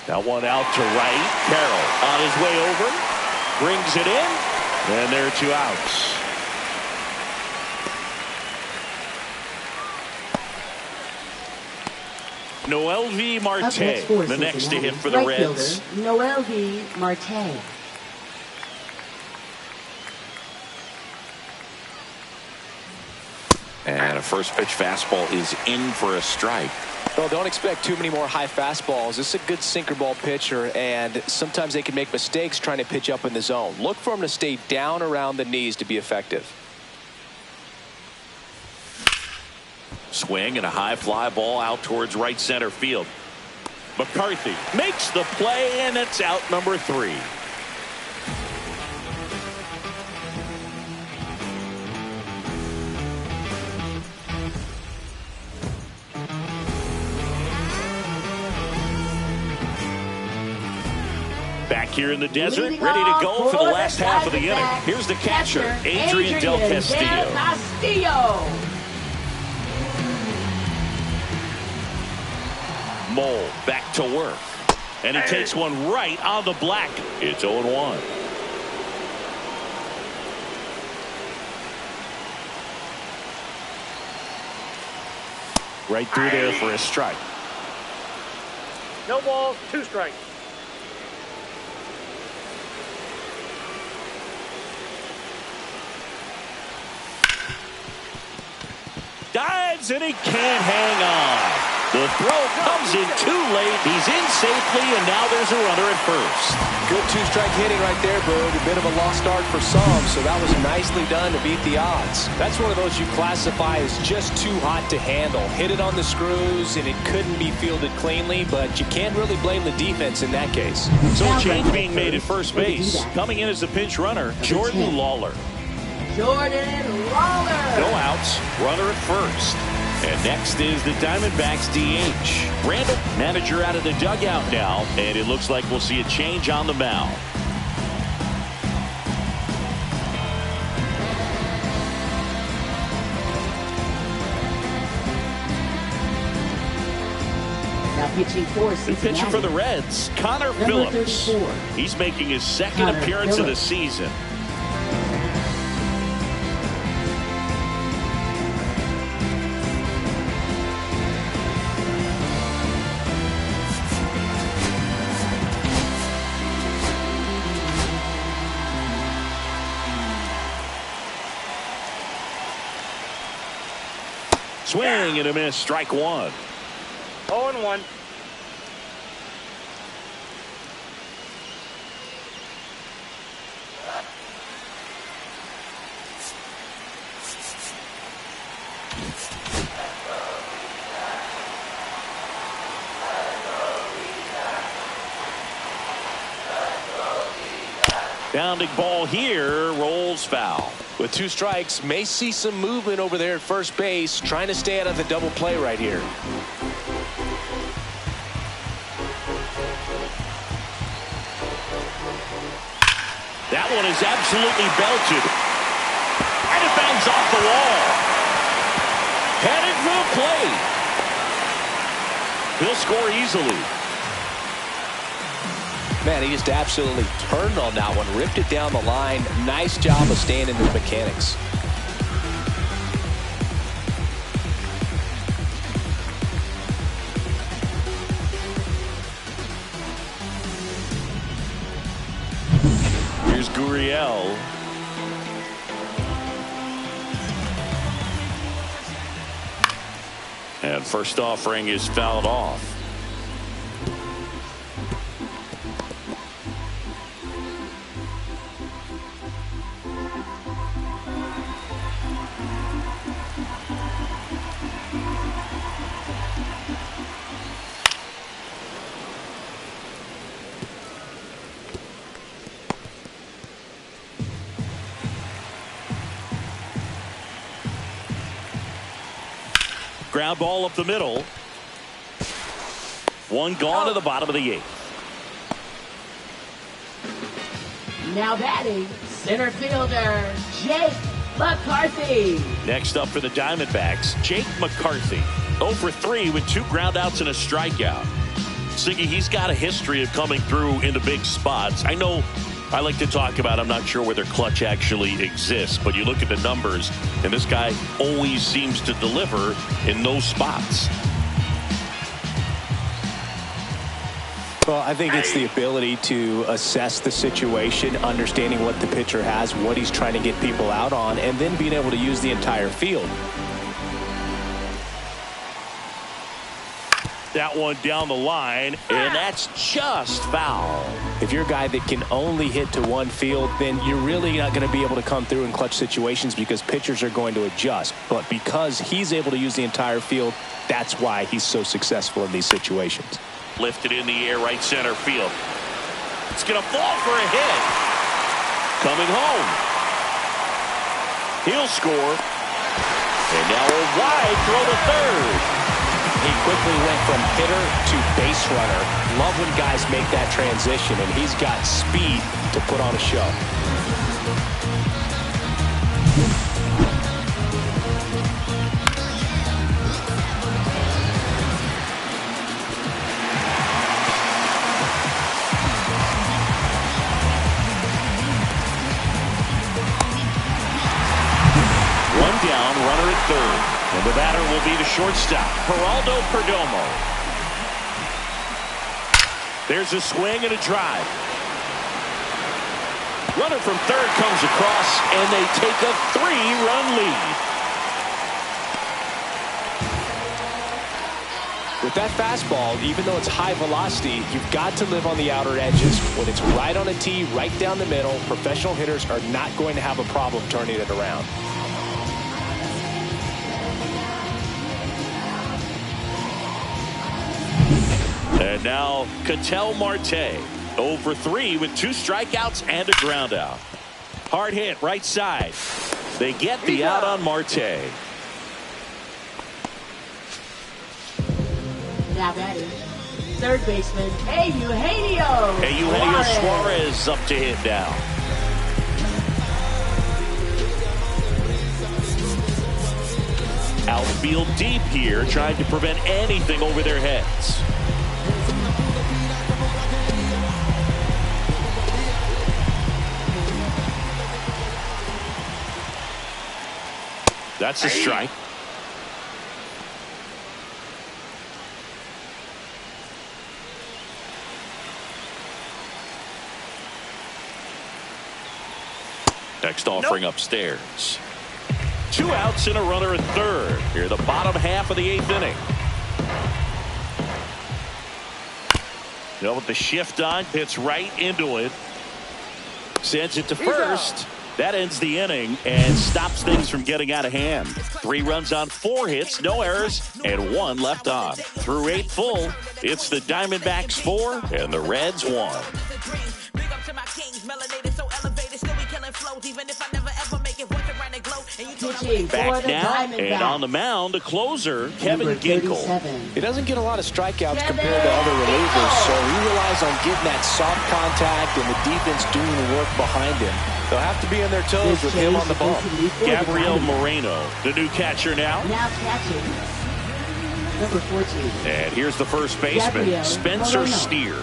Now one out to right. Carroll on his way over. Brings it in. And there are 2 outs. Noelvi Marte, the next to hit for the Reds. Noelvi Marte. And a first pitch fastball is in for a strike. Well, don't expect too many more high fastballs. This is a good sinker ball pitcher, and sometimes they can make mistakes trying to pitch up in the zone. Look for him to stay down around the knees to be effective. Swing and a high fly ball out towards right center field. McCarthy makes the play, and it's out number 3. Back here in the desert, ready to go for the last half of the inning. Here's the catcher, Adrian Del Castillo. Mole back to work. And he takes one right on the black. It's 0-1. Right through there for a strike. No balls, 2 strikes. Dives, and he can't hang on. The throw comes in too late. He's in safely, and now there's a runner at first. Good 2-strike hitting right there, Bird. A bit of a lost start for some, so that was nicely done to beat the odds. That's one of those you classify as just too hot to handle. Hit it on the screws, and it couldn't be fielded cleanly, but you can't really blame the defense in that case. So a change being made at first base. Coming in as the pinch runner, Jordan Lawler. Jordan Lawler. No outs, runner at first. And next is the Diamondbacks DH. Randall, manager out of the dugout now, and it looks like we'll see a change on the mound. Now pitching for Cincinnati. The pitcher for the Reds, Connor Phillips. 34. He's making his second appearance of the season. Swing and a miss, strike 1. 0-1. Bounding ball here, rolls foul. With 2 strikes, may see some movement over there at first base, trying to stay out of the double play right here. That one is absolutely belted. And it bangs off the wall. Headed for the plate. He'll score easily. Man, he just absolutely turned on that one, ripped it down the line. Nice job of staying in his mechanics. Here's Gurriel. And first offering is fouled off. Ground ball up the middle. One gone to the bottom of the 8th. Now batting, center fielder, Jake McCarthy. Next up for the Diamondbacks, Jake McCarthy. 0 for 3 with 2 groundouts and a strikeout. Siggy, he's got a history of coming through into big spots. I know I like to talk about, I'm not sure whether clutch actually exists, but you look at the numbers, and this guy always seems to deliver in those spots. Well, I think it's the ability to assess the situation, understanding what the pitcher has, what he's trying to get people out on, and then being able to use the entire field. That one down the line, and that's just foul. If you're a guy that can only hit to one field, then you're really not going to be able to come through in clutch situations because pitchers are going to adjust. But because he's able to use the entire field, that's why he's so successful in these situations. Lifted in the air, right center field. It's going to fall for a hit. Coming home. He'll score. And now a wide throw to third. He quickly went from hitter to base runner. Love when guys make that transition, and he's got speed to put on a show. One down, runner at third. And the batter will be the shortstop, Geraldo Perdomo. There's a swing and a drive. Runner from third comes across, and they take a 3-run lead. With that fastball, even though it's high velocity, you've got to live on the outer edges. When it's right on a tee, right down the middle, professional hitters are not going to have a problem turning it around. And now Ketel Marte, 0 for 3 with 2 strikeouts and a ground out. Hard hit right side. They get the out on Marte. Now batting, third baseman, Eugenio Suarez up to hit now. Outfield deep here, trying to prevent anything over their heads. That's a strike. Next offering upstairs. 2 outs and a runner at third. Here, the bottom half of the 8th inning. With the shift on, hits right into it. Sends it to first. That ends the inning and stops things from getting out of hand. 3 runs on 4 hits, no errors, and 1 left on. Through 8 full, it's the Diamondbacks 4 and the Reds 1. Pitching for Back the now, and Diamondbacks. on the mound, the closer, Kevin Number Ginkel. 37. He doesn't get a lot of strikeouts compared to other relievers, so he relies on getting that soft contact and the defense doing the work behind him. They'll have to be on their toes This with him change on the bump. defensively for the Gabriel Diamondbacks. Moreno, the new catcher now. Now catching. Number 14. And here's the first baseman, Gabriel Spencer Moreno. Steer.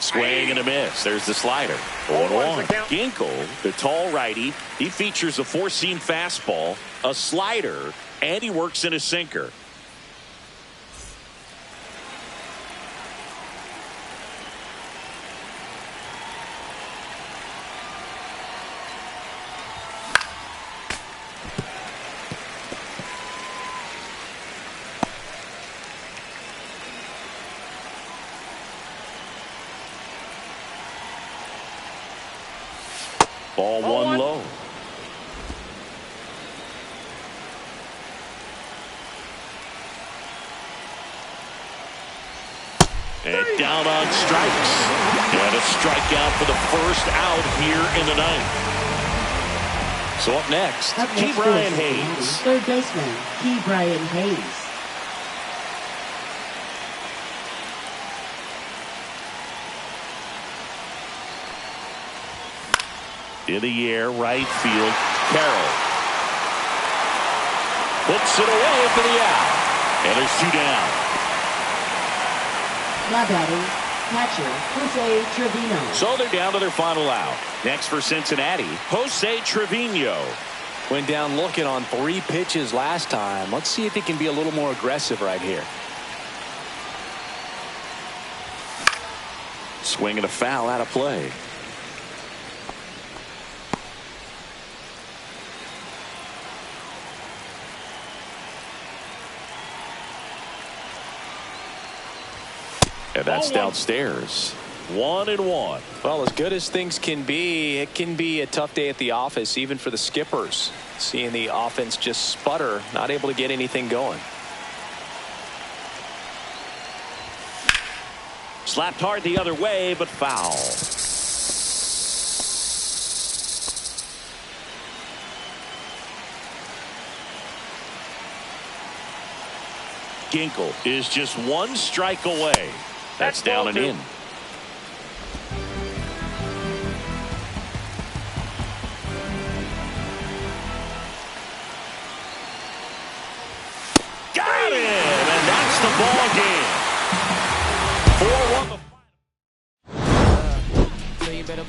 Swing and a miss. There's the slider. 0-1. Ginkel, the tall righty, he features a four-seam fastball, a slider, and he works in a sinker. Ball one low. And down on strikes. And a strikeout for the first out here in the ninth. So up next, Key Brian Hayes. Third baseman, Key Brian Hayes. In the air, right field, Carroll. Puts it away for the out. And there's two down. Now batting, catcher, Jose Trevino. So they're down to their final out. Next for Cincinnati, Jose Trevino. Went down looking on 3 pitches last time. Let's see if he can be a little more aggressive right here. Swing and a foul out of play. And that's downstairs. 1-1. Well, as good as things can be, it can be a tough day at the office, even for the skippers. Seeing the offense just sputter, not able to get anything going. Slapped hard the other way, but foul. Ginkel is just 1 strike away. That's down and in. Got it! And that's the ball game. 4-1 the